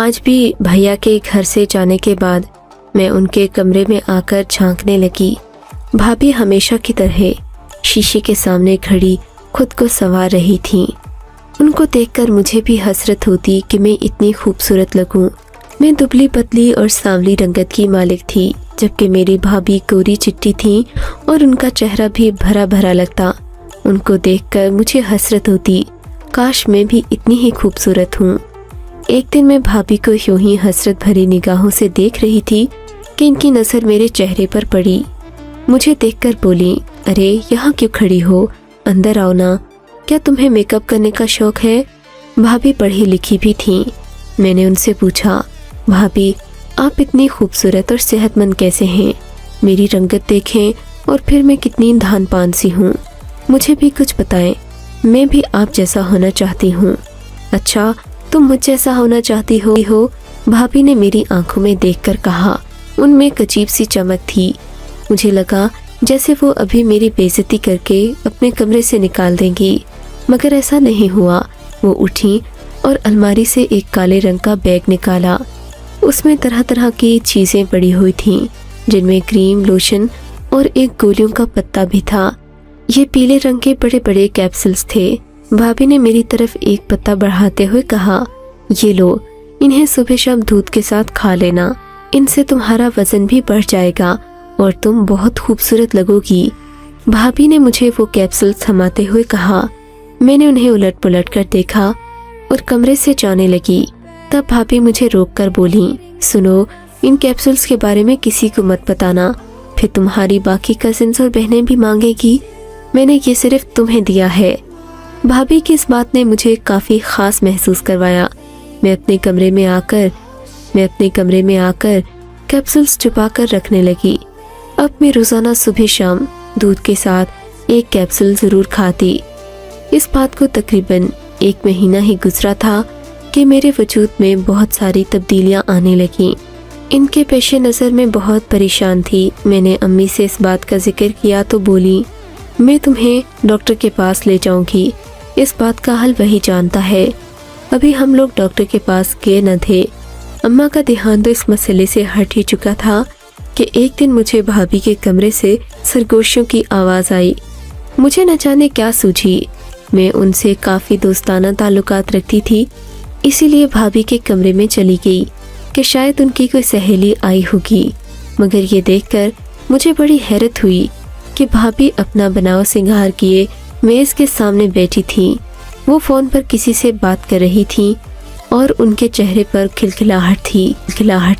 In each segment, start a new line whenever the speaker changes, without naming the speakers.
आज भी भैया के घर से जाने के बाद मैं उनके कमरे में आकर झांकने लगी। भाभी हमेशा की तरह शीशे के सामने खड़ी खुद को संवार रही थीं। उनको देखकर मुझे भी हसरत होती कि मैं इतनी खूबसूरत लगूं। मैं दुबली पतली और सांवली रंगत की मालिक थी, जबकि मेरी भाभी गोरी चिट्टी थीं और उनका चेहरा भी भरा भरा लगता। उनको देखकर मुझे हसरत होती, काश मैं भी इतनी ही खूबसूरत हूँ। एक दिन मैं भाभी को यूं ही हसरत भरी निगाहों से देख रही थी कि इनकी नज़र मेरे चेहरे पर पड़ी। मुझे देखकर बोली, अरे यहाँ क्यों खड़ी हो, अंदर आओ ना, क्या तुम्हें मेकअप करने का शौक है? भाभी पढ़ी लिखी भी थीं। मैंने उनसे पूछा, भाभी आप इतनी खूबसूरत और सेहतमंद कैसे हैं? मेरी रंगत देखें और फिर मैं कितनी धान पान सी हूँ, मुझे भी कुछ बताएं, मैं भी आप जैसा होना चाहती हूँ। अच्छा, तुम मुझ जैसा होना चाहती हो? भाभी ने मेरी आंखों में देखकर कहा। उनमें एक अजीब सी चमक थी। मुझे लगा जैसे वो अभी मेरी बेइज्जती करके अपने कमरे से निकाल देंगी, मगर ऐसा नहीं हुआ। वो उठी और अलमारी से एक काले रंग का बैग निकाला। उसमें तरह तरह की चीज़ें पड़ी हुई थीं, जिनमें क्रीम, लोशन और एक गोलियों का पत्ता भी था। ये पीले रंग के बड़े बड़े कैप्सूल्स थे। भाभी ने मेरी तरफ एक पत्ता बढ़ाते हुए कहा, ये लो, इन्हें सुबह शाम दूध के साथ खा लेना, इनसे तुम्हारा वजन भी बढ़ जाएगा और तुम बहुत खूबसूरत लगोगी। भाभी ने मुझे वो कैप्सूल थमाते हुए कहा। मैंने उन्हें उलट पुलट कर देखा और कमरे से जाने लगी। तब भाभी मुझे रोककर बोली, सुनो, इन कैप्सूल्स के बारे में किसी को मत बताना, फिर तुम्हारी बाकी कजिन्स और बहनें भी मांगेगी। मैंने ये सिर्फ तुम्हें दिया है। भाभी की इस बात ने मुझे काफ़ी ख़ास महसूस करवाया। मैं अपने कमरे में आकर कैप्सूल्स छुपा कर रखने लगी। अब मैं रोज़ाना सुबह शाम दूध के साथ एक कैप्सूल ज़रूर खाती। इस बात को तकरीबन 1 महीना ही गुजरा था कि मेरे वजूद में बहुत सारी तब्दीलियां आने लगीं। इनके पेश नज़र में बहुत परेशान थी। मैंने अम्मी से इस बात का जिक्र किया तो बोली, मैं तुम्हें डॉक्टर के पास ले जाऊंगी, इस बात का हल वही जानता है। अभी हम लोग डॉक्टर के पास गए न थे। अम्मा का ध्यान तो इस मसले से हट ही चुका था कि एक दिन मुझे भाभी के कमरे से सरगोशियों की आवाज़ आई। मुझे न जाने क्या सूझी। मैं उनसे काफ़ी दोस्ताना ताल्लुकात रखती थी, इसीलिए भाभी के कमरे में चली गई कि शायद उनकी कोई सहेली आई होगी। मगर ये देखकर मुझे बड़ी हैरत हुई कि भाभी अपना बनाव सिंगार किए मेज़ के सामने बैठी थी। वो फ़ोन पर किसी से बात कर रही थी और उनके चेहरे पर खिलखिलाहट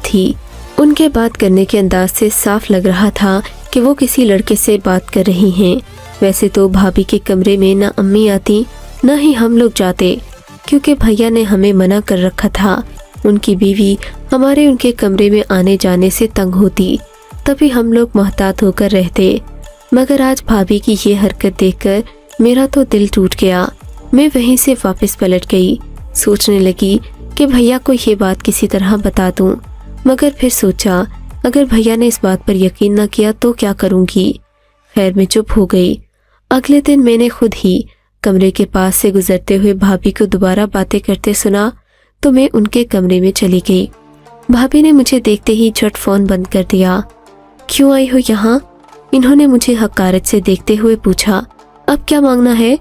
थी। उनके बात करने के अंदाज से साफ लग रहा था कि वो किसी लड़के से बात कर रही हैं। वैसे तो भाभी के कमरे में न अम्मी आती न ही हम लोग जाते, क्योंकि भैया ने हमें मना कर रखा था। उनकी बीवी उनके कमरे में आने जाने से तंग होती, तभी हम लोग मोहतात होकर रहते। मगर आज भाभी की ये हरकत देखकर मेरा तो दिल टूट गया। मैं वहीं से वापस पलट गई। सोचने लगी कि भैया को ये बात किसी तरह बता दूं, मगर फिर सोचा अगर भैया ने इस बात पर यकीन न किया तो क्या करूंगी। खैर मैं चुप हो गई। अगले दिन मैंने खुद ही कमरे के पास से गुजरते हुए भाभी को दोबारा बातें करते सुना तो मैं उनके कमरे में चली गई। भाभी ने मुझे देखते ही झट फोन बंद कर दिया। क्यों आई हो यहाँ? इन्होंने मुझे हकारत से देखते हुए पूछा। अब क्या मांगना है?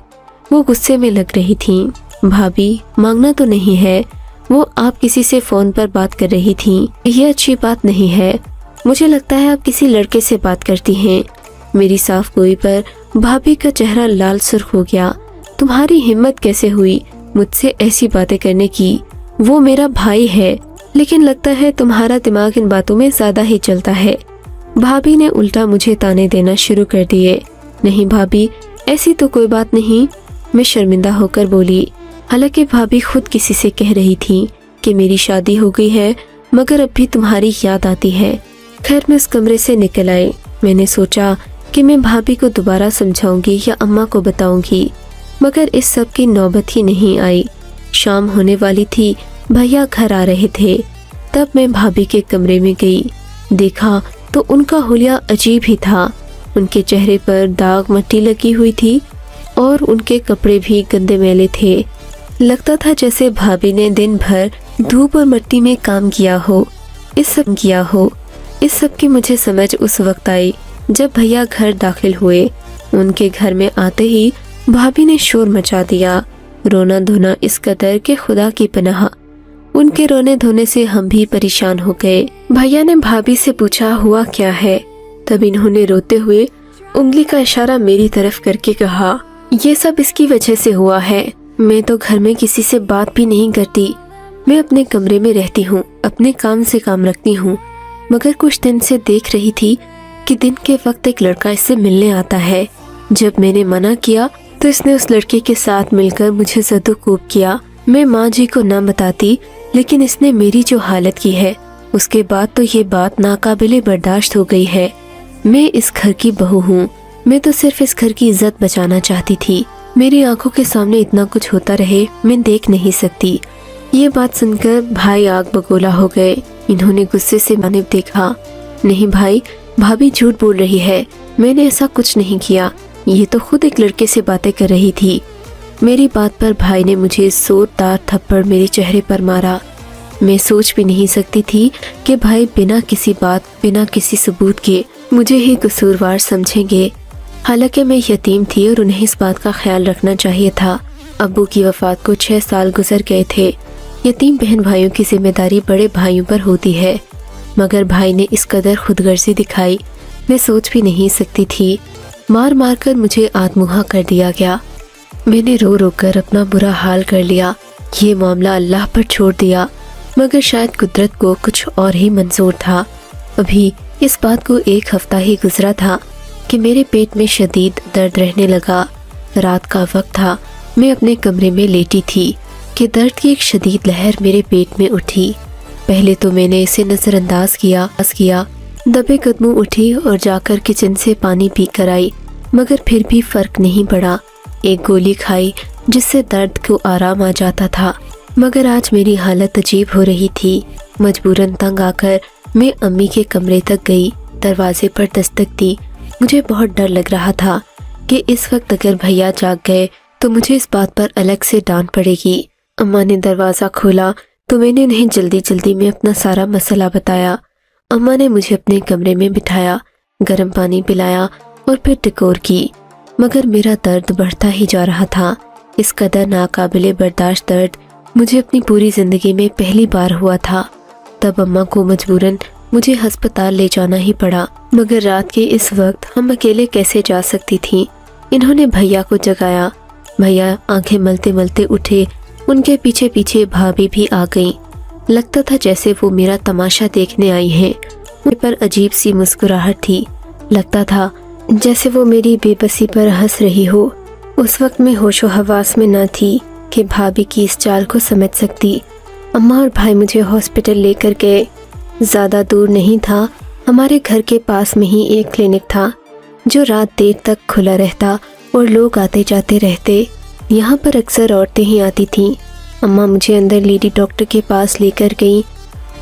वो गुस्से में लग रही थीं। भाभी, मांगना तो नहीं है, वो आप किसी से फोन पर बात कर रही थीं। ये अच्छी बात नहीं है। मुझे लगता है आप किसी लड़के से बात करती हैं। मेरी साफ गोई पर भाभी का चेहरा लाल सुर्ख हो गया। तुम्हारी हिम्मत कैसे हुई मुझसे ऐसी बातें करने की? वो मेरा भाई है, लेकिन लगता है तुम्हारा दिमाग इन बातों में ज्यादा ही चलता है। भाभी ने उल्टा मुझे ताने देना शुरू कर दिए। नहीं भाभी, ऐसी तो कोई बात नहीं, मैं शर्मिंदा होकर बोली। हालांकि भाभी खुद किसी से कह रही थी कि मेरी शादी हो गई है, मगर अब भी तुम्हारी याद आती है। खैर मैं उस कमरे से निकल आई। मैंने सोचा कि मैं भाभी को दोबारा समझाऊंगी या अम्मा को बताऊंगी, मगर इस सब की नौबत ही नहीं आई। शाम होने वाली थी, भैया घर आ रहे थे। तब मैं भाभी के कमरे में गई। देखा तो उनका हुलिया अजीब ही था। उनके चेहरे पर दाग मट्टी लगी हुई थी और उनके कपड़े भी गंदे मैले थे। लगता था जैसे भाभी ने दिन भर धूप और मिट्टी में काम किया हो, इस सब की मुझे समझ उस वक्त आई जब भैया घर दाखिल हुए। उनके घर में आते ही भाभी ने शोर मचा दिया, रोना धोना इस कदर के खुदा की पनाह। उनके रोने धोने से हम भी परेशान हो गए। भैया ने भाभी से पूछा हुआ क्या है। तब इन्होंने रोते हुए उंगली का इशारा मेरी तरफ करके कहा, ये सब इसकी वजह से हुआ है। मैं तो घर में किसी से बात भी नहीं करती। मैं अपने कमरे में रहती हूँ, अपने काम से काम रखती हूँ, मगर कुछ दिन से देख रही थी कि दिन के वक्त एक लड़का इससे मिलने आता है। जब मैंने मना किया तो इसने उस लड़के के साथ मिलकर मुझे ज़दोकोब किया। मैं माँ जी को न बताती, लेकिन इसने मेरी जो हालत की है उसके बाद तो ये बात नाकाबिले बर्दाश्त हो गई है। मैं इस घर की बहू हूँ, मैं तो सिर्फ इस घर की इज्जत बचाना चाहती थी। मेरी आंखों के सामने इतना कुछ होता रहे मैं देख नहीं सकती। ये बात सुनकर भाई आग बगोला हो गए। इन्होंने गुस्से से मानिब देखा। नहीं भाई, भाभी झूठ बोल रही है, मैंने ऐसा कुछ नहीं किया, ये तो खुद एक लड़के से बातें कर रही थी। मेरी बात पर भाई ने मुझे जोरदार थप्पड़ मेरे चेहरे पर मारा। मैं सोच भी नहीं सकती थी कि भाई बिना किसी बात, बिना किसी सबूत के मुझे ही कसूरवार समझेंगे। हालांकि मैं यतीम थी और उन्हें इस बात का ख्याल रखना चाहिए था। अब्बू की वफात को 6 साल गुजर गए थे। यतीम बहन भाइयों की जिम्मेदारी बड़े भाइयों पर होती है, मगर भाई ने इस कदर खुदगर्जी दिखाई, मैं सोच भी नहीं सकती थी। मार मार कर मुझे आत्महा कर दिया गया। मैंने रो रो कर अपना बुरा हाल कर लिया। ये मामला अल्लाह पर छोड़ दिया, मगर शायद कुदरत को कुछ और ही मंजूर था। अभी इस बात को 1 हफ्ता ही गुजरा था कि मेरे पेट में शदीद दर्द रहने लगा। रात का वक्त था, मैं अपने कमरे में लेटी थी कि दर्द की एक शदीद लहर मेरे पेट में उठी। पहले तो मैंने इसे नज़रअंदाज किया, दबे कदमों उठी और जाकर किचन से पानी पी कर आई, मगर फिर भी फर्क नहीं पड़ा। एक गोली खाई जिससे दर्द को आराम आ जाता था, मगर आज मेरी हालत अजीब हो रही थी। मजबूरन तंग आकर मैं अम्मी के कमरे तक गई। दरवाजे पर दस्तक दी। मुझे बहुत डर लग रहा था कि इस वक्त अगर भैया जाग गए तो मुझे इस बात पर अलग से डांट पड़ेगी। अम्मा ने दरवाज़ा खोला तो मैंने उन्हें जल्दी जल्दी में अपना सारा मसला बताया। अम्मा ने मुझे अपने कमरे में बिठाया, गर्म पानी पिलाया और फिर टकोर की, मगर मेरा दर्द बढ़ता ही जा रहा था। इस कदर नाकाबिले बर्दाश्त दर्द मुझे अपनी पूरी ज़िंदगी में पहली बार हुआ था। तब अम्मा को मजबूरन मुझे हस्पताल ले जाना ही पड़ा, मगर रात के इस वक्त हम अकेले कैसे जा सकती थीं। इन्होंने भैया को जगाया। भैया आंखें मलते मलते उठे। उनके पीछे पीछे भाभी भी आ गईं। लगता था जैसे वो मेरा तमाशा देखने आई हैं। मुझ पर अजीब सी मुस्कुराहट थी। लगता था जैसे वो मेरी बेबसी पर हंस रही हो। उस वक्त मैं होशो हवास में न थी कि भाभी की इस चाल को समझ सकती। अम्मा और भाई मुझे हॉस्पिटल लेकर गए। ज़्यादा दूर नहीं था, हमारे घर के पास में ही एक क्लिनिक था जो रात देर तक खुला रहता और लोग आते जाते रहते। यहाँ पर अक्सर औरतें ही आती थीं। अम्मा मुझे अंदर लेडी डॉक्टर के पास लेकर गई।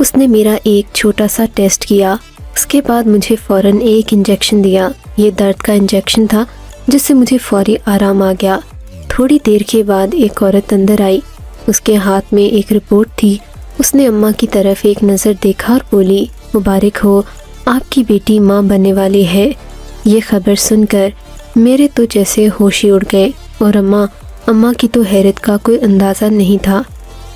उसने मेरा एक छोटा सा टेस्ट किया। उसके बाद मुझे फ़ौरन एक इंजेक्शन दिया। ये दर्द का इंजेक्शन था जिससे मुझे फौरी आराम आ गया। थोड़ी देर के बाद एक औरत अंदर आई। उसके हाथ में एक रिपोर्ट थी। उसने अम्मा की तरफ एक नज़र देखा और बोली, मुबारक हो, आपकी बेटी माँ बनने वाली है। ये खबर सुनकर मेरे तो जैसे होश ही उड़ गए और अम्मा की तो हैरत का कोई अंदाज़ा नहीं था।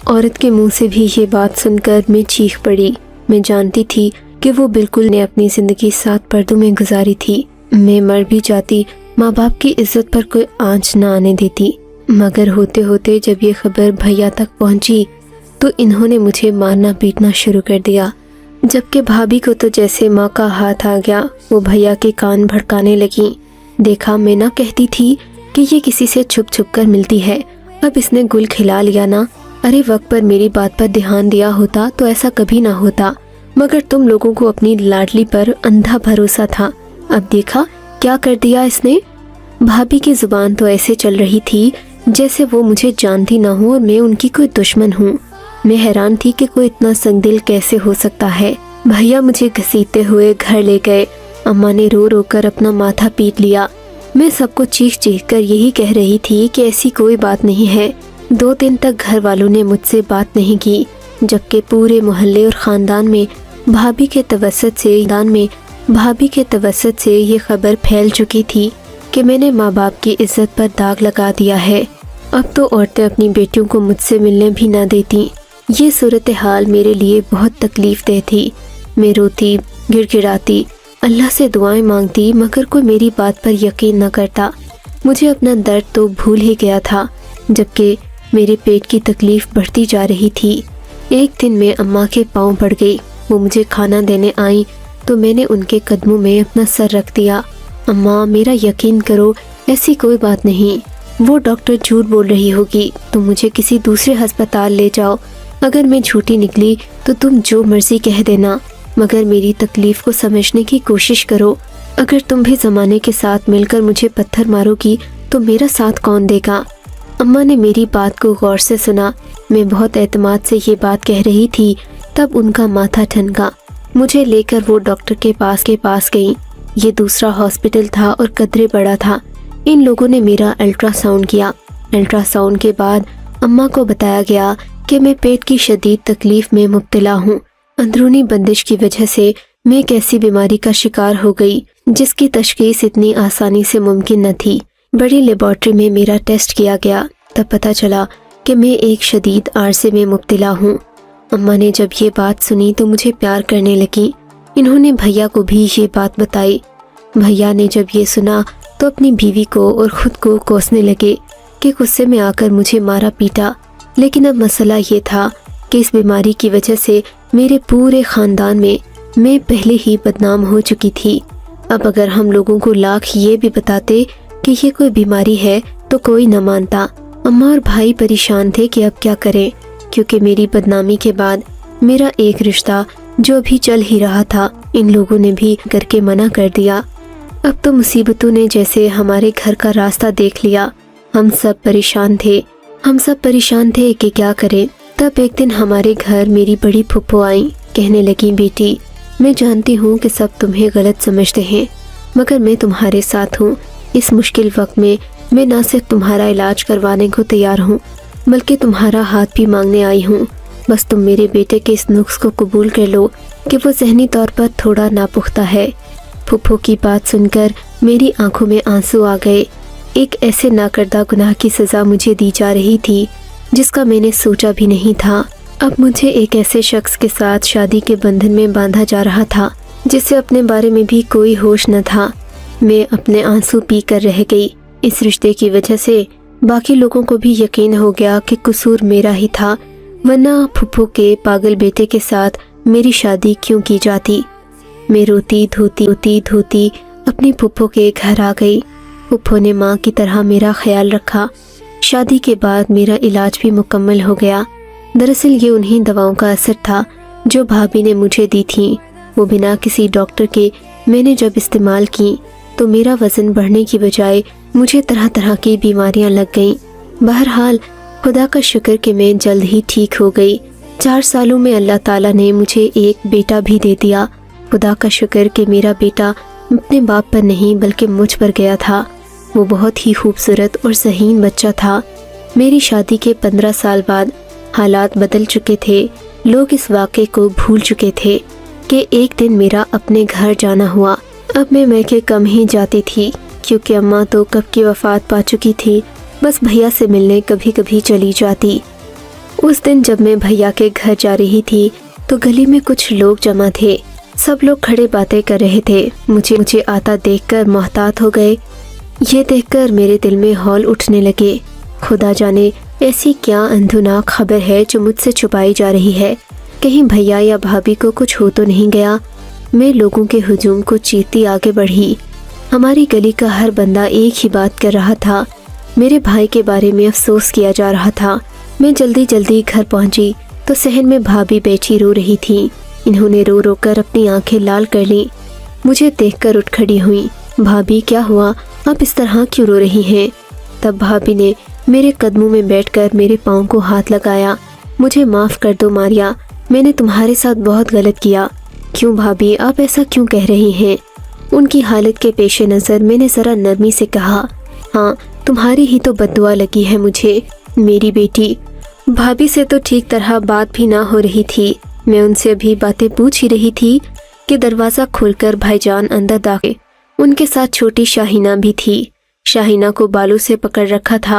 औरत के मुंह से भी ये बात सुनकर मैं चीख पड़ी। मैं जानती थी कि वो बिल्कुल ने अपनी ज़िंदगी 7 पर्दों में गुजारी थी। मैं मर भी जाती, माँ बाप की इज्जत पर कोई आंच न आने देती। मगर होते होते जब ये खबर भैया तक पहुंची तो इन्होंने मुझे मारना पीटना शुरू कर दिया। जबकि भाभी को तो जैसे माँ का हाथ आ गया, वो भैया के कान भड़काने लगी। देखा, मैं ना कहती थी कि ये किसी से छुप छुप कर मिलती है, अब इसने गुल खिला लिया ना। अरे वक्त पर मेरी बात पर ध्यान दिया होता तो ऐसा कभी ना होता, मगर तुम लोगों को अपनी लाडली पर अंधा भरोसा था। अब देखा क्या कर दिया इसने। भाभी की जुबान तो ऐसे चल रही थी जैसे वो मुझे जानती ना हो और मैं उनकी कोई दुश्मन हूँ। मैं हैरान थी कि कोई इतना संगदिल कैसे हो सकता है। भैया मुझे घसीटते हुए घर ले गए। अम्मा ने रो रो कर अपना माथा पीट लिया। मैं सबको चीख चीख कर यही कह रही थी कि ऐसी कोई बात नहीं है। 2 दिन तक घर वालों ने मुझसे बात नहीं की। جبکہ پورے محلے اور خاندان میں بھابھی کے توسط سے یہ خبر پھیل چکی تھی کہ میں نے ماں باپ کی عزت پر داغ لگا دیا ہے۔ اب تو عورتیں اپنی بیٹیوں کو مجھ سے ملنے بھی نہ دیتی۔ یہ صورتحال میرے لیے بہت تکلیف دہ تھی۔ میں روتی، گڑ گڑاتی، اللہ سے دعائیں مانگتی، مگر کوئی میری بات پر یقین نہ کرتا۔ مجھے اپنا درد تو بھول ہی گیا تھا، جبکہ میرے پیٹ کی تکلیف بڑھتی جا رہی تھی۔ ایک دن میں اماں کے پاؤں پڑ گئی۔ وہ مجھے کھانا دینے آئیں تو میں نے ان کے قدموں میں اپنا سر رکھ دیا۔ اماں، میرا یقین کرو، ایسی کوئی بات نہیں۔ وہ ڈاکٹر جھوٹ بول رہی ہوگی، تم مجھے کسی دوسرے ہسپتال لے جاؤ۔ اگر میں جھوٹی نکلی تو تم جو مرضی کہہ دینا، مگر میری تکلیف کو سمجھنے کی کوشش کرو۔ اگر تم بھی زمانے کے ساتھ مل کر مجھے پتھر مارو گی تو میرا ساتھ کون دے گا؟ اماں نے میری بات کو غور سے سنا۔ میں بہت اعتماد سے یہ بات کہہ رہی تھی، تب ان کا ماتھا ٹھنکا۔ مجھے لے کر وہ ڈاکٹر کے پاس گئیں۔ یہ دوسرا ہاسپٹل تھا اور قدرے بڑا تھا۔ ان لوگوں نے میرا الٹرا ساؤنڈ کیا۔ الٹرا ساؤنڈ کے بعد اماں کو بتایا گیا کہ میں پیٹ کی شدید تکلیف میں مبتلا ہوں۔ اندرونی بندش کی وجہ سے میں ایک ایسی بیماری کا شکار ہو گئی جس کی تشخیص اتنی آسانی سے ممکن نہ تھی۔ بڑی لیبارٹری میں میرا ٹیسٹ کیا گیا، تب پتہ چلا کہ میں ایک شدید عارضے میں مبتلا ہوں۔ اماں نے جب یہ بات سنی تو مجھے پیار کرنے لگی۔ انہوں نے بھیا کو بھی یہ بات بتائی۔ بھیا نے جب یہ سنا تو اپنی بیوی کو اور خود کو کوسنے لگے کہ غصے میں آ کر مجھے مارا پیٹا۔ لیکن اب مسئلہ یہ تھا کہ اس بیماری کی وجہ سے میرے پورے خاندان میں پہلے ہی بدنام ہو چکی تھی۔ اب اگر ہم لوگوں کو لاکھ یہ بھی بتاتے کہ یہ کوئی بیماری ہے تو کوئی نہ مانتا۔ اماں اور بھائی پریشان تھے کہ اب کیا کریں، کیونکہ میری بدنامی کے بعد میرا ایک رشتہ جو بھی چل ہی رہا تھا ان لوگوں نے بھی کر کے منع کر دیا۔ اب تو مصیبتوں نے جیسے ہمارے گھر کا راستہ دیکھ لیا۔ ہم سب پریشان تھے کہ کیا کریں۔ تب ایک دن ہمارے گھر میری بڑی پھپھو آئیں، کہنے لگیں، بیٹی، میں جانتی ہوں کہ سب تمہیں غلط سمجھتے ہیں، مگر میں تمہارے ساتھ ہوں۔ اس مشکل وقت میں نہ صرف تمہارا علاج کروانے کو تیار ہوں بلکہ تمہارا ہاتھ بھی مانگنے آئی ہوں۔ بس تم میرے بیٹے کے اس نقص کو قبول کر لو کہ وہ ذہنی طور پر تھوڑا ناپختہ ہے۔ پھپھو کی بات سن کر میری آنکھوں میں آنسو آ گئے۔ ایک ایسے ناکردہ گناہ کی سزا مجھے دی جا رہی تھی جس کا میں نے سوچا بھی نہیں تھا۔ اب مجھے ایک ایسے شخص کے ساتھ شادی کے بندھن میں باندھا جا رہا تھا جس سے اپنے بارے میں بھی کوئی ہوش نہ تھا۔ میں اپنے آنسو پی کر رہ گئی۔ اس رشتے کی وجہ سے باقی لوگوں کو بھی یقین ہو گیا کہ قصور میرا ہی تھا، ورنہ پھپھو کے پاگل بیٹے کے ساتھ میری شادی کیوں کی جاتی۔ میں روتی دھوتی اپنی پھپھو کے گھر آ گئی۔ پھپھو نے ماں کی طرح میرا خیال رکھا۔ شادی کے بعد میرا علاج بھی مکمل ہو گیا۔ دراصل یہ انہی دواؤں کا اثر تھا جو بھابھی نے مجھے دی تھیں۔ وہ بنا کسی ڈاکٹر کے میں نے جب استعمال کی تو میرا وزن بڑھنے کی بجائے مجھے طرح طرح کی بیماریاں لگ گئیں۔ بہرحال خدا کا شکر کہ میں جلد ہی ٹھیک ہو گئی۔ 4 سالوں میں اللہ تعالیٰ نے مجھے ایک بیٹا بھی دے دیا۔ خدا کا شکر کہ میرا بیٹا اپنے باپ پر نہیں بلکہ مجھ پر گیا تھا۔ وہ بہت ہی خوبصورت اور ذہین بچہ تھا۔ میری شادی کے 15 سال بعد حالات بدل چکے تھے۔ لوگ اس واقعے کو بھول چکے تھے کہ ایک دن میرا اپنے گھر جانا ہوا۔ اب میں میکے کم ہی جاتی تھی کیونکہ اماں تو کب کی وفات پا چکی تھی۔ بس بھیا سے ملنے کبھی کبھی چلی جاتی۔ اس دن جب میں بھیا کے گھر جا رہی تھی تو گلی میں کچھ لوگ جمع تھے۔ سب لوگ کھڑے باتیں کر رہے تھے۔ مجھے آتا دیکھ کر محتاط ہو گئے۔ یہ دیکھ کر میرے دل میں ہول اٹھنے لگے۔ خدا جانے ایسی کیا اندھناک خبر ہے جو مجھ سے چھپائی جا رہی ہے۔ کہیں بھیا یا بھابھی کو کچھ ہو تو نہیں گیا۔ میں لوگوں کے ہجوم کو چیرتی آگے بڑھی۔ ہماری گلی کا ہر بندہ ایک ہی بات کر رہا تھا۔ میرے بھائی کے بارے میں افسوس کیا جا رہا تھا۔ میں جلدی گھر پہنچی تو صحن میں بھابھی بیٹھی رو رہی تھی۔ انہوں نے رو رو کر اپنی آنکھیں لال کر لیں۔ مجھے دیکھ کر اٹھ کھڑی ہوئی۔ بھابھی کیا ہوا؟ آپ اس طرح کیوں رو رہی ہیں؟ تب بھابھی نے میرے قدموں میں بیٹھ کر میرے پاؤں کو ہاتھ لگایا۔ مجھے معاف کر دو ماریا، میں نے تمہارے ساتھ بہت غلط کیا۔ کیوں بھابھی، آپ ایسا کیوں کہہ رہی ہیں؟ ان کی حالت کے پیش نظر میں نے ذرا نرمی سے کہا، ہاں تمہاری ہی تو بد دعا لگی ہے مجھے، میری بیٹی۔ भाभी से तो ठीक तरह बात भी ना हो रही थी। मैं उनसे अभी बातें पूछ ही रही थी कि दरवाजा खोलकर भाईजान अंदर दाखिल। उनके साथ छोटी शाहीना भी थी। शाहीना को बालों से पकड़ रखा था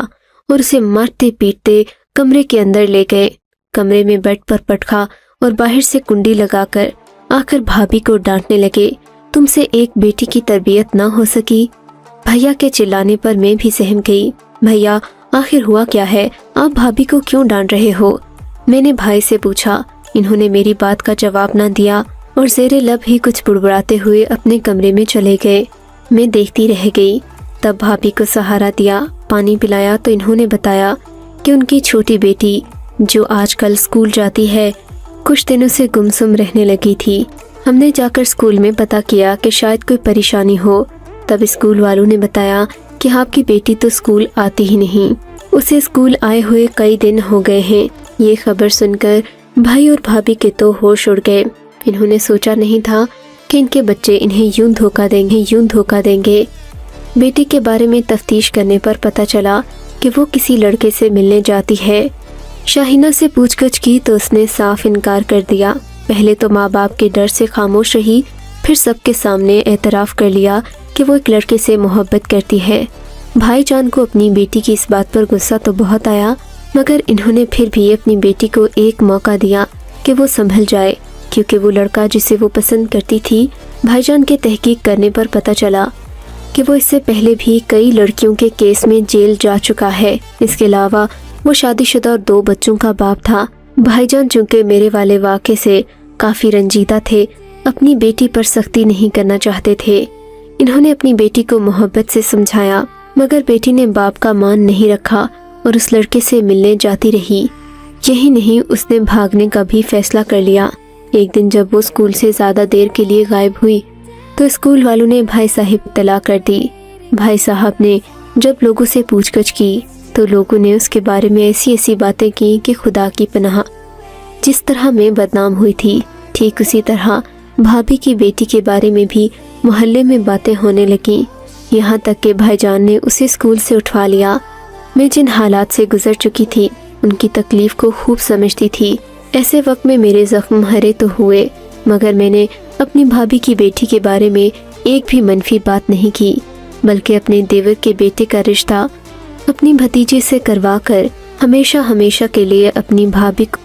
और उसे मारते पीटते कमरे के अंदर ले गए। कमरे में बेड पर पटका और बाहर से कुंडी लगाकर आकर भाभी को डांटने लगे, तुमसे एक बेटी की तरबियत ना हो सकी। भैया के चिल्लाने पर मैं भी सहम गई। भैया, आखिर हुआ क्या है? आप भाभी को क्यों डांट रहे हो? मैंने भाई से पूछा। इन्होंने मेरी बात का जवाब ना दिया और ज़ेरे लब ही कुछ बुड़बुड़ाते हुए अपने कमरे में चले गए। मैं देखती रह गई। तब भाभी को सहारा दिया, पानी पिलाया तो इन्होंने बताया कि उनकी छोटी बेटी जो आजकल स्कूल जाती है कुछ दिनों से गुमसुम रहने लगी थी। हमने जाकर स्कूल में पता किया कि शायद कोई परेशानी हो। तब स्कूल वालों ने बताया कि आपकी बेटी तो स्कूल आती ही नहीं, उसे स्कूल आए हुए कई दिन हो गए हैं। ये खबर सुनकर भाई और भाभी के तो होश उड़ गए। इन्होंने सोचा नहीं था कि इनके बच्चे इन्हें यूं धोखा देंगे। बेटी के बारे में तफ्तीश करने पर पता चला कि वो किसी लड़के से मिलने जाती है। शाहीना से पूछगछ की तो उसने साफ इनकार कर दिया। पहले तो माँ बाप के डर से खामोश रही, फिर सबके सामने एतराफ़ कर लिया कि वो एक लड़के से मोहब्बत करती है। भाईजान को अपनी बेटी की इस बात पर गुस्सा तो बहुत आया, मगर इन्होंने फिर भी अपनी बेटी को एक मौका दिया कि वो संभल जाए, क्योंकि वो लड़का जिसे वो पसंद करती थी, भाईजान के तहकीक करने पर पता चला कि वो इससे पहले भी कई लड़कियों के केस में जेल जा चुका है। इसके अलावा वो शादीशुदा और 2 बच्चों का बाप था। भाईजान चूंकि मेरे वाले वाक़े से काफ़ी रंजीदा थे, अपनी बेटी पर सख्ती नहीं करना चाहते थे। इन्होंने अपनी बेटी को मोहब्बत से समझाया, मगर बेटी ने बाप का मान नहीं रखा और उस लड़के से मिलने जाती रही। यही नहीं, उसने भागने का भी फैसला कर लिया। एक दिन जब वो स्कूल से ज़्यादा देर के लिए गायब हुई तो स्कूल वालों ने भाई साहब इत्तला कर दी। भाई साहब ने जब लोगों से पूछगछ की तो लोगों ने उसके बारे में ऐसी बातें की कि खुदा की पनाह। जिस तरह मैं बदनाम हुई थी, ठीक उसी तरह भाभी की बेटी के बारे में भी मोहल्ले में बातें होने लगीं। यहाँ तक कि भाईजान ने उसे स्कूल से उठवा लिया। मैं जिन हालात से गुजर चुकी थी, उनकी तकलीफ को खूब समझती थी। ऐसे वक्त में मेरे जख्म हरे तो हुए, मगर मैंने अपनी भाभी की बेटी के बारे में एक भी मनफी बात नहीं की, बल्कि अपने देवर के बेटे का रिश्ता अपनी भतीजे से करवा कर हमेशा के लिए अपनी भाभी को